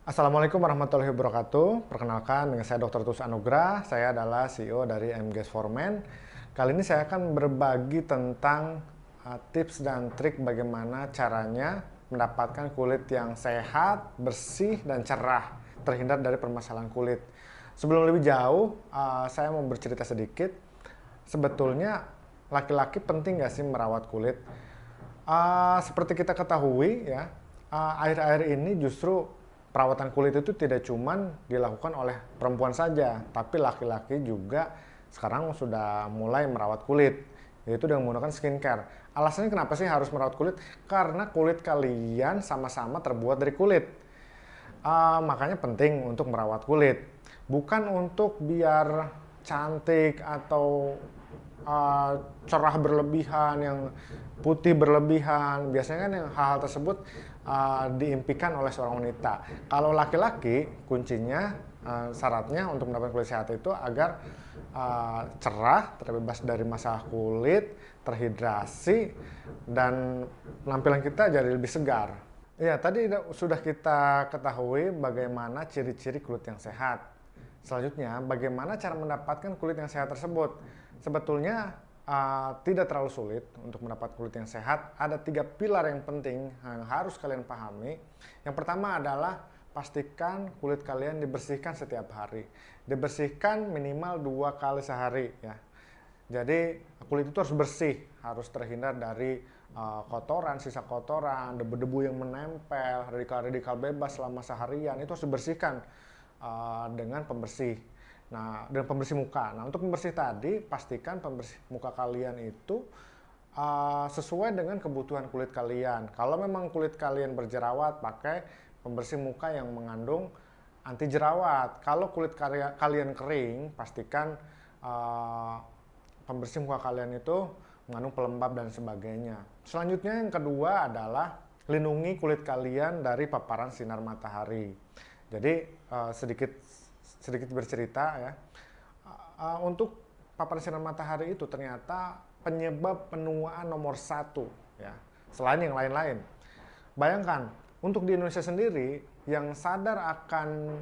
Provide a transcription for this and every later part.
Assalamualaikum warahmatullahi wabarakatuh. Perkenalkan, dengan saya Dr. Tulus Anugrah. Saya adalah CEO dari MGS Formen. Kali ini saya akan berbagi tentang tips dan trik bagaimana caranya mendapatkan kulit yang sehat, bersih, dan cerah, terhindar dari permasalahan kulit. Sebelum lebih jauh, saya mau bercerita sedikit. Sebetulnya laki-laki penting nggak sih merawat kulit? Seperti kita ketahui ya, akhir-akhir ini justru perawatan kulit itu tidak cuman dilakukan oleh perempuan saja, tapi laki-laki juga sekarang sudah mulai merawat kulit, yaitu dengan menggunakan skincare. Alasannya kenapa sih harus merawat kulit? Karena kulit kalian sama-sama terbuat dari kulit. Makanya penting untuk merawat kulit. Bukan untuk biar cantik atau uh, cerah berlebihan, yang putih berlebihan. Biasanya kan yang hal-hal tersebut diimpikan oleh seorang wanita. Kalau laki-laki, kuncinya syaratnya untuk mendapatkan kulit sehat itu agar cerah, terbebas dari masalah kulit, terhidrasi, dan penampilan kita jadi lebih segar. Ya, tadi sudah kita ketahui bagaimana ciri-ciri kulit yang sehat. Selanjutnya, bagaimana cara mendapatkan kulit yang sehat tersebut? Sebetulnya tidak terlalu sulit untuk mendapat kulit yang sehat. Ada 3 pilar yang penting yang harus kalian pahami. Yang pertama adalah pastikan kulit kalian dibersihkan setiap hari. Dibersihkan minimal 2 kali sehari ya. Jadi kulit itu harus bersih, harus terhindar dari kotoran, sisa kotoran, debu-debu yang menempel, radikal-radikal bebas selama seharian. Itu harus dibersihkan dengan pembersih. Nah, dengan pembersih muka. Nah, untuk pembersih tadi, pastikan pembersih muka kalian itu sesuai dengan kebutuhan kulit kalian. Kalau memang kulit kalian berjerawat, pakai pembersih muka yang mengandung anti jerawat. Kalau kulit kalian kering, pastikan pembersih muka kalian itu mengandung pelembab dan sebagainya. Selanjutnya yang kedua adalah lindungi kulit kalian dari paparan sinar matahari. Jadi sedikit bercerita ya. Untuk paparan sinar matahari itu ternyata penyebab penuaan nomor 1 ya, selain yang lain-lain. Bayangkan, untuk di Indonesia sendiri yang sadar akan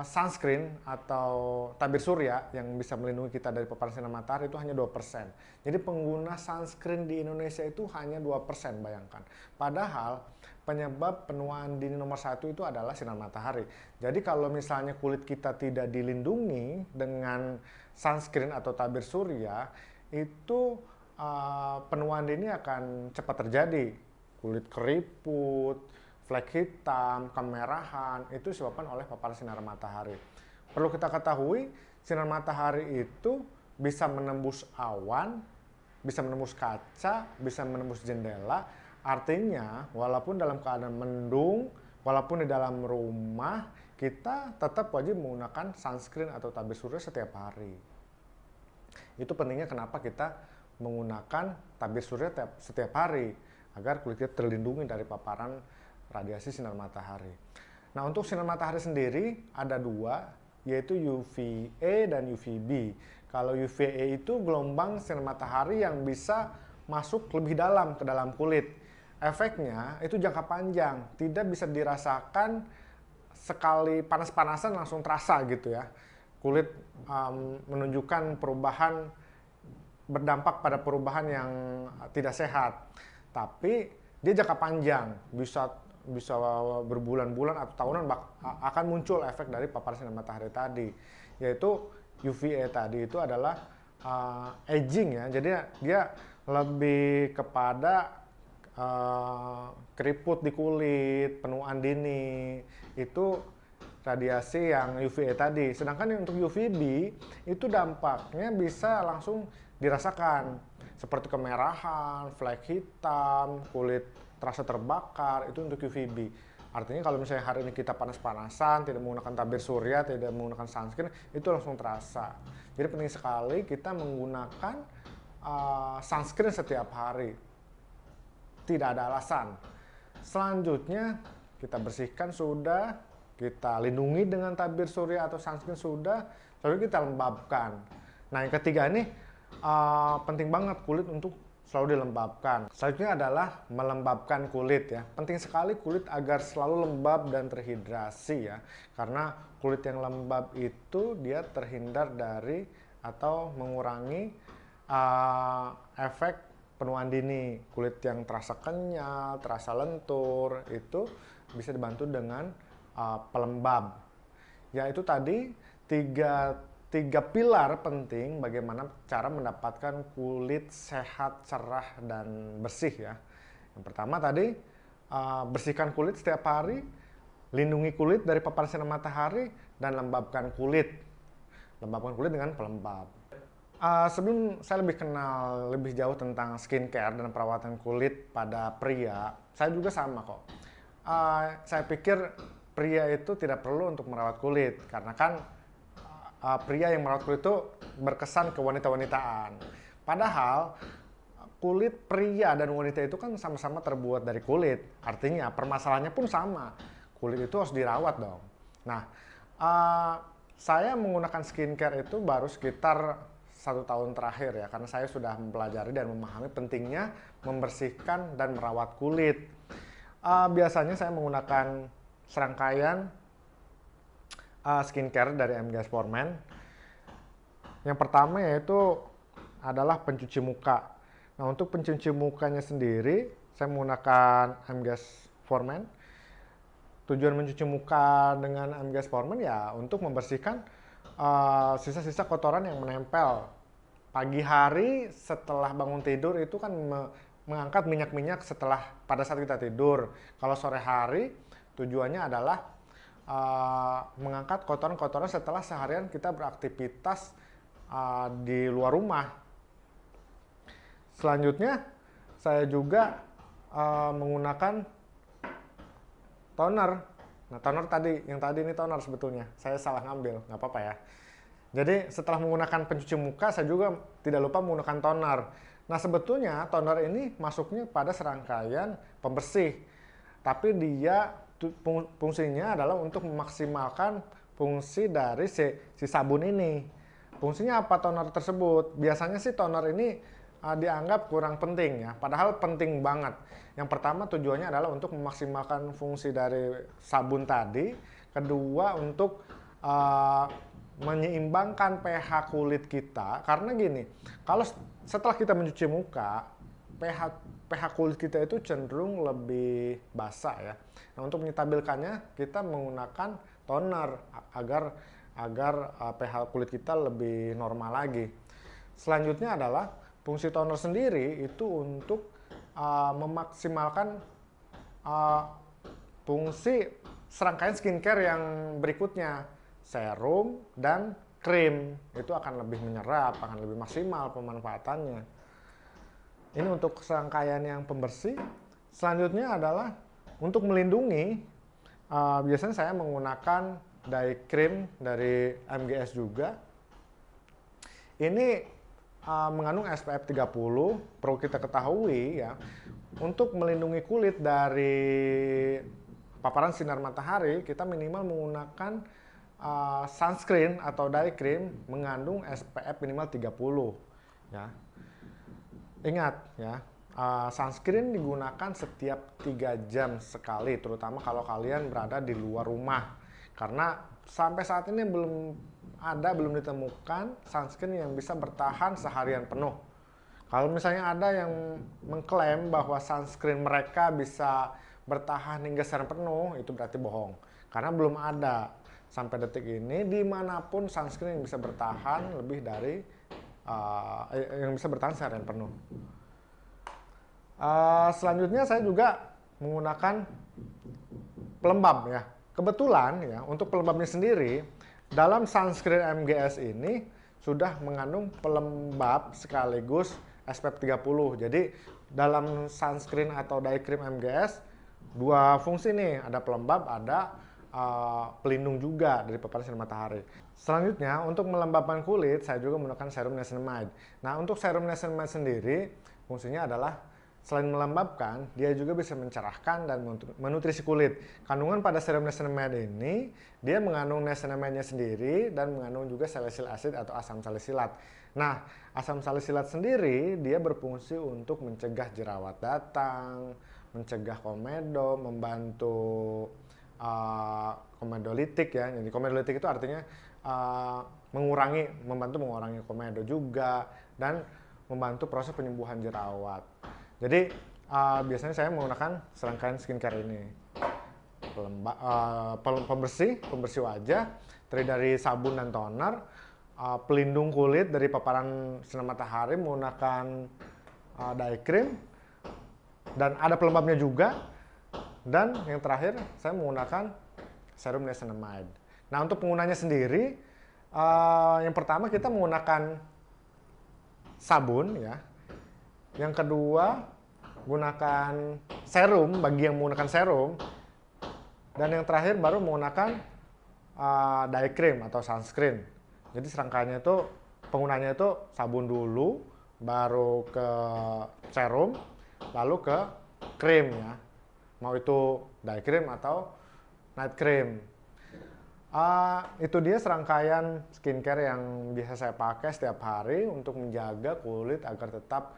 sunscreen atau tabir surya yang bisa melindungi kita dari paparan sinar matahari itu hanya 2%. Jadi pengguna sunscreen di Indonesia itu hanya 2%, bayangkan. Padahal penyebab penuaan dini nomor 1 itu adalah sinar matahari. Jadi kalau misalnya kulit kita tidak dilindungi dengan sunscreen atau tabir surya, itu penuaan dini akan cepat terjadi. Kulit keriput, flek hitam, kemerahan, itu disebabkan oleh paparan sinar matahari. Perlu kita ketahui, sinar matahari itu bisa menembus awan, bisa menembus kaca, bisa menembus jendela. Artinya, walaupun dalam keadaan mendung, walaupun di dalam rumah, kita tetap wajib menggunakan sunscreen atau tabir surya setiap hari. Itu pentingnya kenapa kita menggunakan tabir surya setiap hari, agar kulit kita terlindungi dari paparan radiasi sinar matahari. Nah, untuk sinar matahari sendiri ada 2, yaitu UVA dan UVB. Kalau UVA itu gelombang sinar matahari yang bisa masuk lebih dalam ke dalam kulit. Efeknya itu jangka panjang, tidak bisa dirasakan sekali panas-panasan langsung terasa gitu ya. Kulit menunjukkan perubahan, berdampak pada perubahan yang tidak sehat. Tapi dia jangka panjang, bisa berbulan-bulan atau tahunan akan muncul efek dari paparan sinar matahari tadi, yaitu UVA tadi itu adalah aging ya. Jadi dia lebih kepada keriput di kulit, penuaan dini, itu radiasi yang UVA tadi. Sedangkan untuk UVB itu dampaknya bisa langsung dirasakan, seperti kemerahan, flek hitam, kulit terasa terbakar, itu untuk UVB. Artinya kalau misalnya hari ini kita panas-panasan, tidak menggunakan tabir surya, tidak menggunakan sunscreen, itu langsung terasa. Jadi penting sekali kita menggunakan sunscreen setiap hari. Tidak ada alasan. Selanjutnya kita bersihkan sudah, kita lindungi dengan tabir surya atau sunscreen sudah, lalu kita lembabkan. Nah, yang ketiga ini penting banget kulit untuk selalu dilembabkan. Selanjutnya adalah melembabkan kulit ya. Penting sekali kulit agar selalu lembab dan terhidrasi ya. Karena kulit yang lembab itu dia terhindar dari atau mengurangi efek penuaan dini. Kulit yang terasa kenyal, terasa lentur itu bisa dibantu dengan pelembab. Yaitu tadi tiga pilar penting bagaimana cara mendapatkan kulit sehat, cerah, dan bersih ya. Yang pertama tadi, bersihkan kulit setiap hari, lindungi kulit dari paparan sinar matahari, dan lembabkan kulit. Lembabkan kulit dengan pelembab. Sebelum saya lebih kenal lebih jauh tentang skincare dan perawatan kulit pada pria, saya juga sama kok. Saya pikir pria itu tidak perlu untuk merawat kulit, karena kan pria yang merawat kulit itu berkesan ke wanita-wanitaan. Padahal kulit pria dan wanita itu kan sama-sama terbuat dari kulit. Artinya permasalahannya pun sama. Kulit itu harus dirawat dong. Nah, saya menggunakan skincare itu baru sekitar 1 tahun terakhir ya, karena saya sudah mempelajari dan memahami pentingnya membersihkan dan merawat kulit. Biasanya saya menggunakan serangkaian skincare dari MGS Formen. Yang pertama yaitu adalah pencuci muka. Nah, untuk pencuci mukanya sendiri saya menggunakan MGS Formen. Tujuan mencuci muka dengan MGS Formen ya untuk membersihkan sisa-sisa kotoran yang menempel. Pagi hari setelah bangun tidur itu kan mengangkat minyak-minyak pada saat kita tidur. Kalau sore hari tujuannya adalah mengangkat kotoran-kotoran setelah seharian kita beraktivitas di luar rumah. Selanjutnya saya juga menggunakan toner. Nah, toner yang tadi ini toner sebetulnya. Saya salah ngambil, nggak apa-apa ya. Jadi setelah menggunakan pencuci muka, saya juga tidak lupa menggunakan toner. Nah, sebetulnya toner ini masuknya pada serangkaian pembersih. Tapi dia fungsinya adalah untuk memaksimalkan fungsi dari si sabun ini. Fungsinya apa toner tersebut? Biasanya sih toner ini dianggap kurang penting ya, padahal penting banget. Yang pertama tujuannya adalah untuk memaksimalkan fungsi dari sabun tadi. Kedua untuk menyeimbangkan pH kulit kita. Karena gini, kalau setelah kita mencuci muka, pH kulit kita itu cenderung lebih basah ya. Nah, untuk menstabilkannya kita menggunakan toner agar pH kulit kita lebih normal lagi. Selanjutnya adalah fungsi toner sendiri itu untuk memaksimalkan fungsi serangkaian skincare yang berikutnya, serum dan krim. Itu akan lebih menyerap, akan lebih maksimal pemanfaatannya. Ini untuk serangkaian yang pembersih. Selanjutnya adalah untuk melindungi. Biasanya saya menggunakan dye cream dari MGS juga. Ini mengandung SPF 30. Perlu kita ketahui ya, untuk melindungi kulit dari paparan sinar matahari, kita minimal menggunakan sunscreen atau dye cream mengandung SPF minimal 30 ya. Ingat ya, sunscreen digunakan setiap 3 jam sekali, terutama kalau kalian berada di luar rumah. Karena sampai saat ini belum ditemukan sunscreen yang bisa bertahan seharian penuh. Kalau misalnya ada yang mengklaim bahwa sunscreen mereka bisa bertahan hingga seharian penuh, itu berarti bohong. Karena belum ada sampai detik ini dimanapun sunscreen yang bisa bertahan lebih dari yang bisa bertahan seharian penuh. Selanjutnya saya juga menggunakan pelembab ya. Kebetulan ya, untuk pelembabnya sendiri dalam sunscreen MGS ini sudah mengandung pelembab sekaligus SPF 30. Jadi dalam sunscreen atau dye cream MGS dua fungsi nih, ada pelembab, ada pelindung juga dari paparan sinar matahari. Selanjutnya untuk melembabkan kulit saya juga menggunakan serum niacinamide. Nah, untuk serum niacinamide sendiri fungsinya adalah Selain melembabkan, dia juga bisa mencerahkan dan menutrisi kulit. Kandungan pada serum niacinamide ini, dia mengandung niacinamide-nya sendiri dan mengandung juga salicylic acid atau asam salisilat. Nah, asam salisilat sendiri dia berfungsi untuk mencegah jerawat datang, mencegah komedo, membantu komedolitik ya. Jadi komedolitik itu artinya membantu mengurangi komedo juga dan membantu proses penyembuhan jerawat. Jadi biasanya saya menggunakan serangkaian skincare ini. Pembersih wajah, terdiri dari sabun dan toner, pelindung kulit dari paparan sinar matahari menggunakan day cream, dan ada pelembabnya juga. Dan yang terakhir saya menggunakan serum niacinamide. Nah, untuk penggunanya sendiri, yang pertama kita menggunakan sabun ya. Yang kedua, gunakan serum bagi yang menggunakan serum. Dan yang terakhir baru menggunakan day cream atau sunscreen. Jadi serangkaiannya itu, penggunanya itu sabun dulu, baru ke serum, lalu ke krim ya. Mau itu day cream atau night cream. Itu dia serangkaian skincare yang biasa saya pakai setiap hari untuk menjaga kulit agar tetap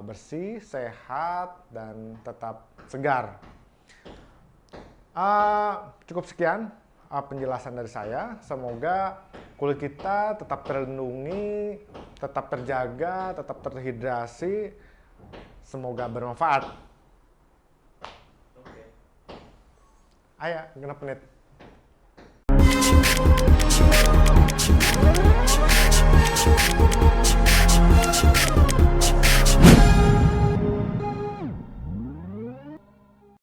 bersih, sehat, dan tetap segar. Cukup sekian penjelasan dari saya. Semoga kulit kita tetap terlindungi, tetap terjaga, tetap terhidrasi. Semoga bermanfaat. Ayo, genap menit.